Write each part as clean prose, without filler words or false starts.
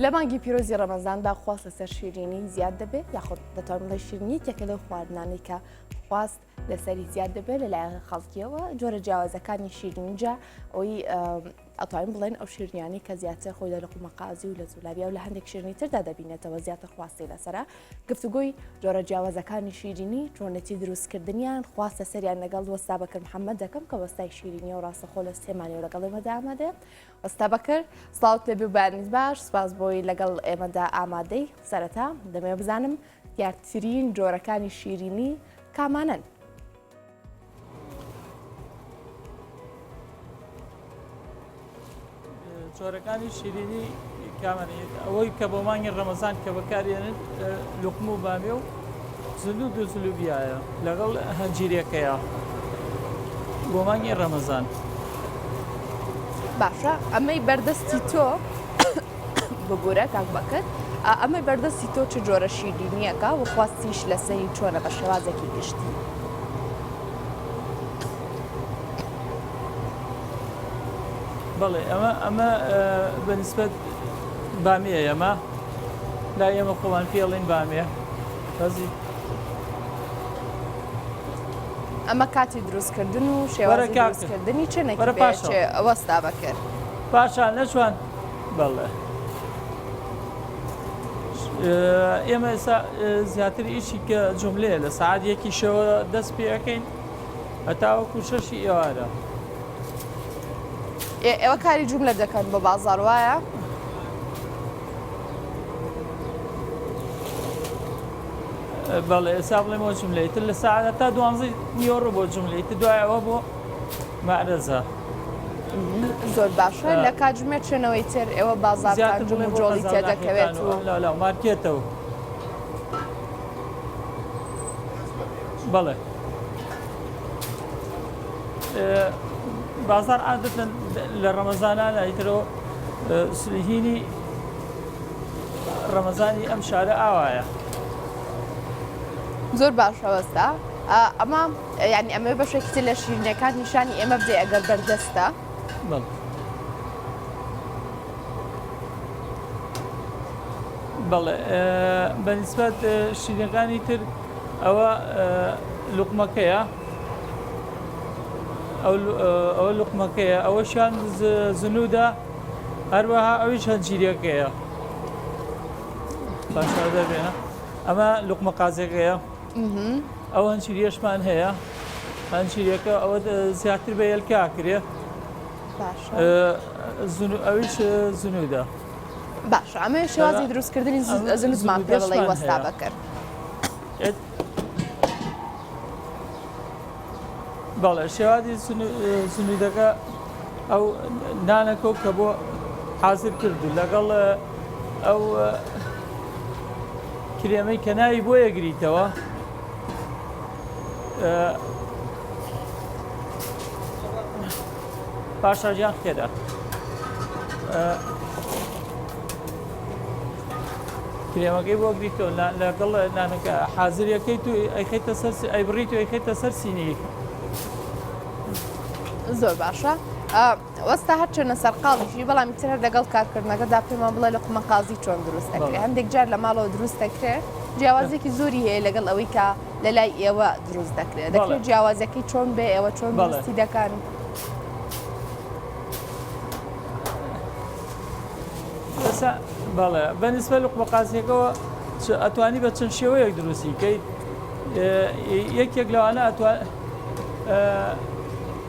لە مانگی پیرۆزی ڕەمەزاندا خواست لەسەر شیرینی زیاد دەبێت یاخود دەتوانین بڵێ شیرینی یەکێکە لەو خواردنانەی کە خواست لەسەری زیاد دەبێت لەلایەن خەڵکیەوە جۆرە جیاوازەکانی شیرینجا ئەوی ئەتوانین بڵێن ئەو شیرینیانی کە زیاتر خۆی لە لقمە قازی و لە جوولابیا و لە هەندێک شیرینی تردا دەبینێتەوە زیاتر خواستی لەسرە گفتوگۆی جۆرە جیاوازەکانی شیرینی چۆنەتی دروستکردنیان خواستە سەریان لەگەڵ وەستا بەکر محەممەد دەکەم کە وەستای شیرینی و ڕاستەخۆ لە سێمانی و لەگەڵ ئێمەدا ئامادەیە وەستا بەکر سڵاوت لەبی و بارنیز باش سپاس بۆی لەگەڵ ئێمەدا ئامادەی سەرەتا دەمێ بزانم دیارترین جۆرەکانی شیرینی کامانن. جۆرەکانی شیرینی کامانێت ئەوەی کە بۆ مانگی ڕەمەزان کە بەکارێنن لوقم و بامێ و زلود و زلوبیایە لەگەڵ هەنجیرەکەیە بۆ مانگی ڕەمەزان. باشە ئەمەی بەردەستی تۆ بگورە کاک بەکرد ئەمەی بەردەستی تۆ چ جۆرە شیرینیەکە و خواستیش لەسەری چۆنە بە شێوازێکی گشتی. بەڵێ ئەمە بەنسبەت بامەیە ئەمە لا ئێمە خۆمان پێڵین بامێ بەزی ئەمە کاتی دروستکردن و شێوازی دروستکردنی چنێکی ئەوەستا بەکرد پاشان نەچوان بەڵێ ئێمە ئێستا زیاتر ئیشی کە جملەیە لە سعات یەکی شەوە دەست پێەکەین هەتاوەکو شەشی ئێوارە. ئێوە کاری جوملە دەکەن بە بازاڕ وایە؟ بەڵێ ئێستا بڵێمەوە جملەیتر لە ساعات تا 12 نیۆڕۆ بۆ جملەیتر دوایەوە بۆ مەعرەزە. زۆر باشە لە کاتژمێر چێنەوەی تر ئێوە بازارتان جۆڵی تێدەکەوێت و مارکێتەوە. بەڵێ بازار عادەتەن لە ڕەمەزانانە ئیترەوە سلهینی ڕەمەزانی ئەم شارە ئاوایە. زۆر باشەوەستا ئەمە ینی ئەمە بەشێکی لە شیرینەکان نیشانی ئێمە بدێ ئەگەر بەردەستە. بەڵێ بەنسبەت شیرینەکانی تر ئەوە لوقمەکەیە ئەوە لوقمەکەیە ئەوەشیان زنوودە هەروەها ئەویش هەنجیرەکەیە باشە دەبێنە ئەمە لوقمە قازێکەیە ئەو هەنجیرەشمان هەیە هەنجیرەکە ئەوە زیاتر بە هێلکا کرێ ئەویش زنوودە. باشە ئەمە شێوازی دروستکردنی زنوودمان پێ بڵێ وەستا بەکرد. بەڵێ شێوازی زنوودەکە ئەو نانەکە کە بۆ حازر کردو لەگەڵ ئەو کرێمەی کە ناوی بۆ یەگریتەوە پاشاژیان خێرا کرێمەکەی بۆ گریتەوە لەگەڵ نانەکە حازریەکەیت و ئەیخێتە سەر ئەیبڕیت و ئەیخێتە سەر سینەیەک. زۆر باشە وەستا هەرچێنە سەرقاڵیشی بەڵام تر لەگەڵ کارکردنەکەدا پێمان بڵێ لە قومە قازی چۆن دروست دەکرێت هەندێک جار لە ماڵەوە دروست دەکرێت جیاوازێکی زۆری هەیە لەگەڵ ئەوەی کە لە لای ئێوە دروست دەکرێت دەکرێت جیاوازەکەی چۆن بێ ئێوە چۆن دروستی دەکەن. بەڵێ بەنسبەت لە قومە قازیەکەەوە ئەتوانی بە چەند شێوەیەک دروستی کەیت یەکێک لەوانە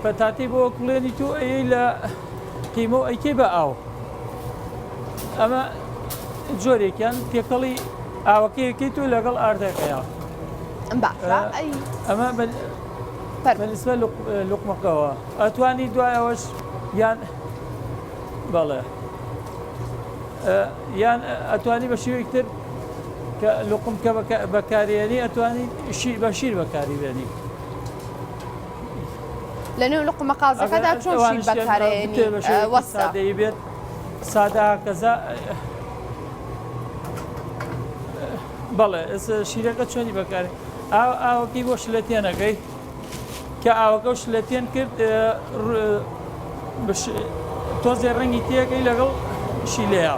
پەتاتی بۆ کوڵێنی تو ئەی لە قیمە و ئەیکەی بە ئاو ئەمە جۆرێکیان تێکەڵی ئاوەکەیەکەیت و لەگەڵ ئاردەکەیە ئەمە بەنسبەت لوقمەکەەوە ئەتوانی دوایەوەش یان بەڵێ یان ئەتوانی بە شێوەیەکتر کە لوقم کە بەکارێنی ئەتوانی بە شیر بەکاریبێنی. لە نێو لوقمە قازەکەدا چۆن شیر بەکارێنی وەستا دەیبێت سادا کەزا بەڵێ شیرەکە چۆنی بەکارێ ئاوەکەی بۆ شلەتێنەکەی کە ئاوەکە و شلەتێن کرد تۆزێ ڕەنگی تێگەی لەگەڵ شیلەیە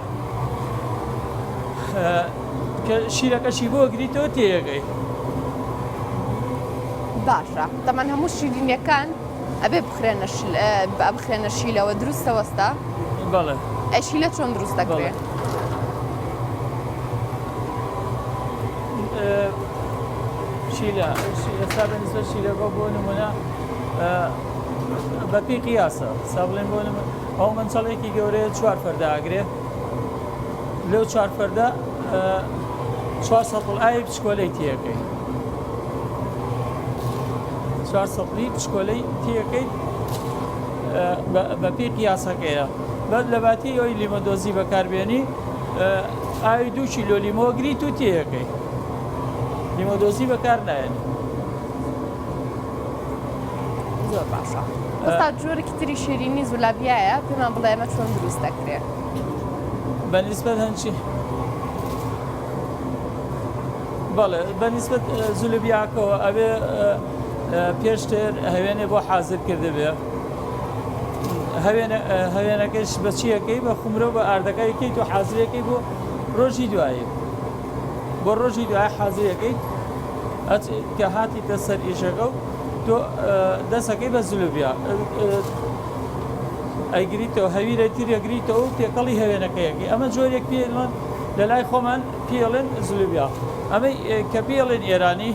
کە شیرەکەشی بۆ گریتەوە تێگەی باشە دەمان هەموو شیرینیەکان ئەبێ بخرێنە شیلەوە دروستە وەستا بەڵێ ئەشیلە چۆن دروست دەکرێت شیلە ئێستا بەنسبەت شیلەکە بۆ نمونە بە پێی قیاسە سابڵێن بۆ ئەو منچەڵێکی گەورەیە 4 فەردە ئاگرێ لەو 4 فەردە 400 ئاوی پچکۆلەی تیەکەی 400 پچکۆلەی تیەکەی بە پێی قیاسەکەیە بەد لە باتی ئەوی لیمۆدۆزی بەکاربێنی ئاوی 2 کیلۆ لیمۆ گریت و تیەکەی لیمۆدۆزی بەکار نایێنی زۆر باشە ئێستا جۆرێکی تری شیرینی زولابیایە پێمان بڵێ ئەمە چۆن دروست دەکرێت بەنسبەت هەنچی بەڵێ بەنسبەت زولبیاکەوە ئەوێ پێشتر هەوێنێ بۆ حازر کردبێ هەوێنەکەش بە چیەکەی بە خومرە بە ئاردەکەیکەی تۆ حازرەکەی بۆ ڕۆژی دوایی بۆ ڕۆژی دوای حازرەکەی کە هاتیتە سەر ئیشەکە و تۆ دەسەکەی بە زولبیا ئەیگریتەوە هەویرە تیرەگریتەوە و تێکەڵی هەوێنەکەیەکی ئەمە جۆرێک پێڵن لە لای خۆمان پێڵێن زولبیا ئەمەی کە پێڵێن ئێرانی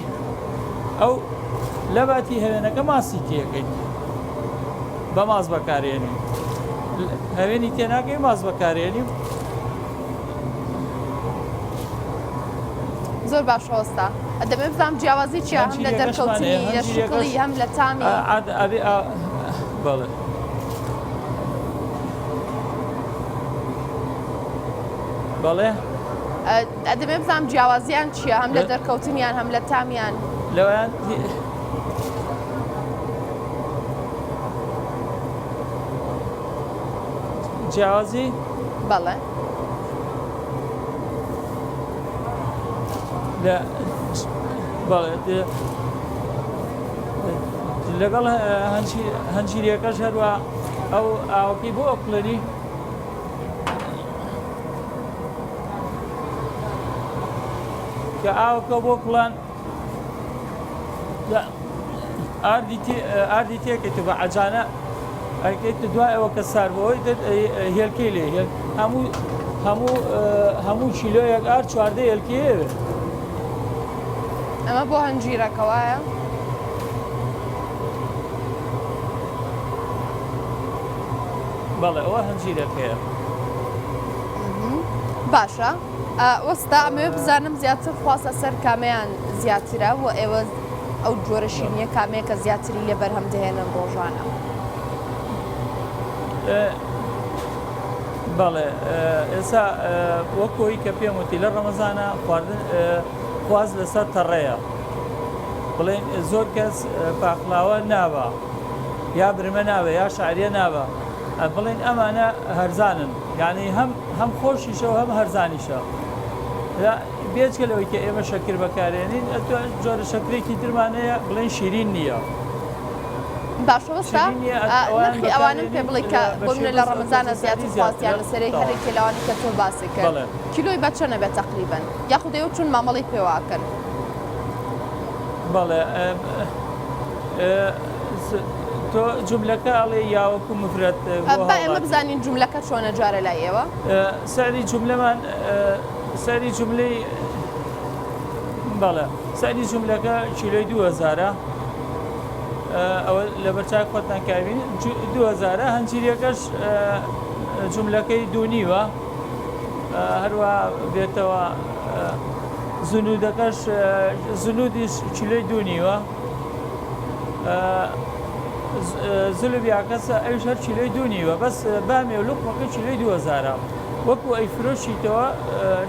ئەو لە باتی هەوێنەکە ماسی تێەکەیت بە ماز بەکارێنی هەوێنی تێناکەی ماز بەکارێنی زۆر باشەوەستا دەبێت بزانم جیاوازی چیە هەم لە دەرکەوتنی لە شکڵی هەم لە تامی بەڵێ بەڵێ دەبێت بزانم جیاوازیان چییە هەم لە دەرکەوتنیان هەم لە تامیان لەوەیان جیاوازی بەڵێ بەڵێ لەگەڵ هەنجیرەکەش هەروە ئەو ئاوەکەی بۆ ئەوکلەنی کە ئاوەکە بۆ کوڵان ئاردی تێکێت بە عەجانە ئەکەیت دوای ئەوە کە ساربەوەی هێلکەی لێ هەموو کیلۆیەک ئار 14 هێلکەیە ئەمە بۆ هەنجیرەکەوایە بەڵێ ئەوە هەنجیرەکەیە باشە وەستا ئەمەوێ بزانم زیاتر خواستە سەر کامەیان زیاترە و ئێوە ئەو جۆرە شیرینیە کامەیە کە زیاتری لێ بەرهەم دەهێنن ڕۆژانە بەڵێ ئێستا وەکۆی کە پێم وتی لە ڕەمەزانە خواردن خواست لەسەر تەڕەیە بڵێن زۆر کەس پاخلاوە نابە یا برمە نابە یا شاعریە نابە بڵێن ئەمانە هەرزانن یعنی هەم خۆشیشە و هەم هەرزانیشە بێجگە لەوەی کە ئێمە شەکر بەکارێنین جۆرە شەکرێکی ترمانەیە بڵێن شیرین نییە باشەوەستا نرخی ئەوانم پێ بڵێ کە بۆمنە لە ڕەمەزانە زیاتر خواستیان لەسەرەی هەرێکی لەوانی کە تۆ باسی کرد کیلۆی بە چەنە بێت تەقریبەن یاخود ئێوە چون مامەڵی پێواکەن بەڵێ تۆ جملەکە ئەڵێ یاوەکو مفرەت ئێمە بزانین جملەکە چۆنە جارە لای ئێوە سەری جملەمان سەری جملەی بەڵێ سەری جملەکە کیلۆی 2000 ئەوە لە بەرچاک خۆتان کابین 2000 هەنجیرەکەش جملەکەی دوونیوە هەروە بێتەوە زنودەکەش زنودیش کیلۆی دوونیوە زولبیاکەسە ئەوش هەر کیلۆی دوونیوە بەس بامێ و لوقمەکە کیلۆی 2000 وەکو ئەی فرۆشیتەوە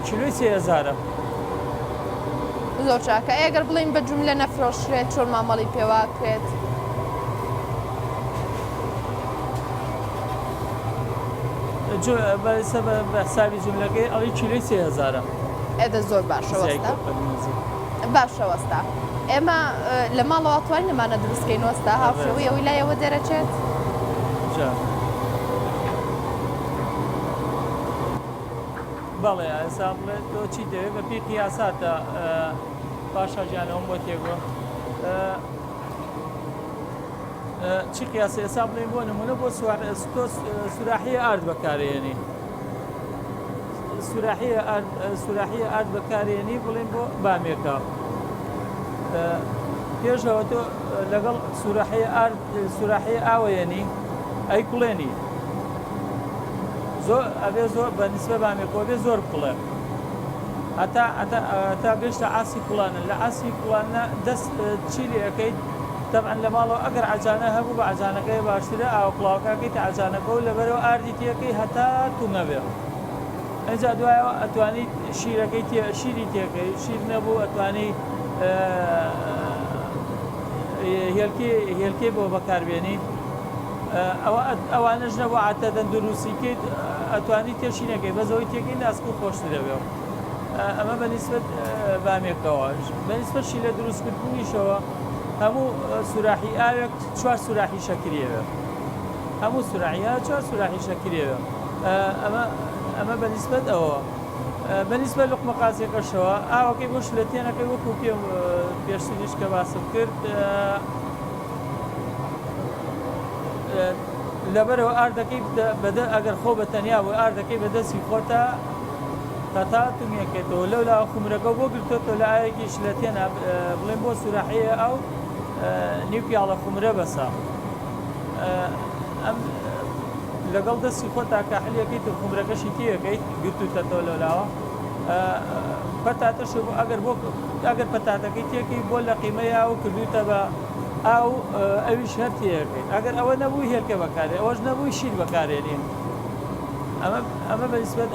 کیلۆی 3000 زۆر چاکە ئەگەر بڵین بە جملە نەفرۆشرێت چۆن مامەڵی پێواکرێت بەسە بە حسابی جملەکەی ئەڵی کیلۆی 3000 ئێدە زۆر باشەوەستا باشەوەستا ئێمە لە ماڵەوە توانین لەمانە دروستکەین وەستا هاوشێوەی ئەوی لایەوە دەرەچێت بەڵێ ئێستا بڵێ تۆ چی دەوێت بە پێی قیاساتە باشە گیانەوەم بۆ تێگۆ چی قیاسی ئێستا بڵێن بۆ نمونە بۆ سوراحیە ئارد بەکارێنی سوراحیە ئارد بەکارێنی بڵێن بۆ بامێکە پێشەوە تۆ لەگەڵ سوراحیە ئاوەیەنی ئەی کوڵێنی زۆر ئەبێ زۆر بە نیسبە بامێکەوە بێ زۆر کوڵێ هەتا گەشتە ئاسی کوڵانە لە ئاسی کوڵانە دەست چی لێ ئەەکەیت طبعا لە ماڵەوە ئەگەر عجانە هەبوو بە عجانەکەی باشترە ئاو قڵاوکەکەیت عجانەکە و لەبەرەوە ئاردی تێەکەی هەتا تومە بێ ئەجا دوایەوە ئەتوانیت شیرەکەی شیری تێکەی شیر نەبوو ئەتوانی هێلکەی بۆ بەکاربێنی ئەوانەش نەبوو عاتە دەندروستیکەیت ئەتوانی تێشینەکەی بەزەوەی تێکەی ناسک و خۆشتر دەبێ ئەمە بەنسبەت بامێکەوەش بەنسبەتشی لە دروستکردنیشەوە هەموو سوراحی ئاوێک 4 سوراحی شەکرێوە هەموو سوراحیە 4 سوراحی شەکرێوە ئەمە بەنسبەت ئەوە بەنسبەت لوقمە قازێکەشەوە ئاوەکەی بۆش لە تێنەکەی وەکو پێم پێشتریش کە باسم کرد لەبەرەوە ئاردەکەی بەدە ئەگەر خۆ بە تەنیا بۆ ئاردەکەی بەدەستی خۆتە هەتا تومیەکەێتەوە لەولا خومرەکە بۆ گرتۆتەوە لە ئاەکیش لە تێنە بڵێن بۆ سوراحەیە ئەو نیو پیاڵە خومرە بەسە ئەم لەگەڵ دەستی خۆ تاکەحلیەکەیت و خومرەکەشی تێەکەیت گرتوتەوە لەولاوە پەتاتەش ئەگەر پەتاتەکەی تێکی بۆ لە قیمەیە و کردوتە بە ئاو ئەویش هەر تێەکەیت ئەگەر ئەوە نەبووی هێلکە بەکارێ ئەوەش نەبووی شیر بەکارێنین ئەمە بەنسبەت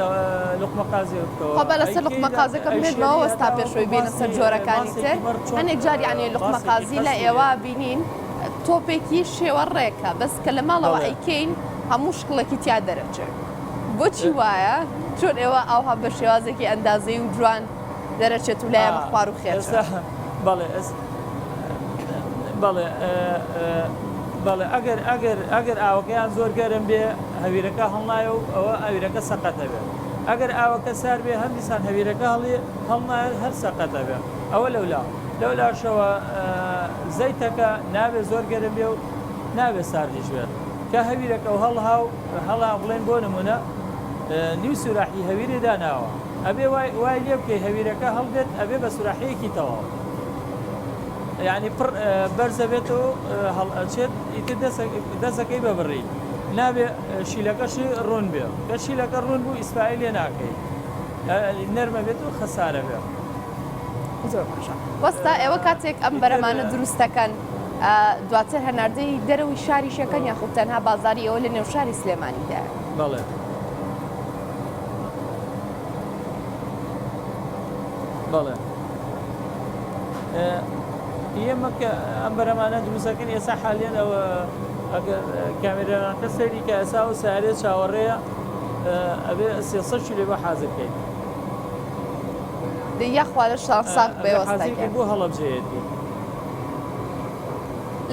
لوقمە قازێکەوە خۆ بەلەسەر لوقمە قازەکە بێنەوە وەستا پێشەوەی بینە سەر جۆرەکانی تر هەنێک جار یعنی لوقمە قازی لە ئێوە بینین تۆپێکی شێوە ڕێکە بەس کە لە ماڵەوە ئەیکەین هەموو شکڵێکی تیا دەرەچێت بۆچی وایە چۆن ئێوە ئەوها بە شێوازێکی ئەندازەی و جوان دەرەچێت و لایەمە خوار و خێرە بەڵێ ئەگەر ئاوەکەیان زۆر گەرم بێ هەویرەکە هەڵنایە و ئەوە ئەویرەکە سەقەتە بێت ئەگەر ئاوەکە سار بێ هەندیسان هەویرەکە هەڵنایە هەر سەقەتە بێت ئەوە لەولاشەوە زەیتەکە نابێت زۆر گەرم بێ و نابێت ساردیش بێت کە هەویرەکە و هەڵا بڵێن بۆ نمونە نیو سوراحی هەویری داناوە ئەبێ وای لێ بکەی هەویرەکە هەڵبێت ئەبێ بە سوراحەیەکی تەواو یعنی پڕ بەرزە بێت و هەڵئەچێت ئیتر دەستەکەی بەبڕی نابێ شیلەکەشی ڕوون بێ کە شیلەکە ڕوون بوو ئیسپایی لێ ناکەی نەرمە بێت و خەسارە بێ زۆر باشە وەستا ئێوە کاتێک ئەم بەرەمانە دروستەکەن دواتر هەناردەی دەرەوەی شاری شەکەن یاخود تەنها بازاری ئەوە لە نێو شاری سلێمانیدا بەڵێ بەڵێ ئێمە کە ئەم بەرەمانە دروستەکەن ئێستا حالیان ئەوە کامێرانەکە سەیری کە ئێستا و سارێ چاوەڕێیە ئەبێ 300 لێ بە حازەکەیت یاخوا لە شتان ساغ بێوەستاکە بۆ هەڵەبجێتی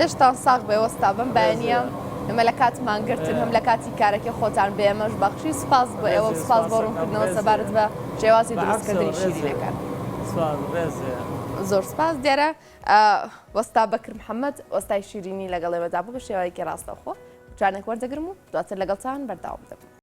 لە شتان ساغ بێوەستا بم بەیانە ئەمە لە کاتمانگرتن هەم لە کاتی کارەکە خۆتان بێ ئەمەش بەخشی سپاس بۆ ئێوە سپاس بۆ ڕوونکردنەوە سەبارەت بە شێوازی دروستکردنی شیرینەکان زۆر سپاس دیارە وەستا بەکر محەممەد وەستای شیرینی لەگەڵ ئێوەدا بوو بە شێوەیەکی ڕاستەوخۆ جانێک وەردەگرم و دواتر لەگەڵتان بەرداوام دەبم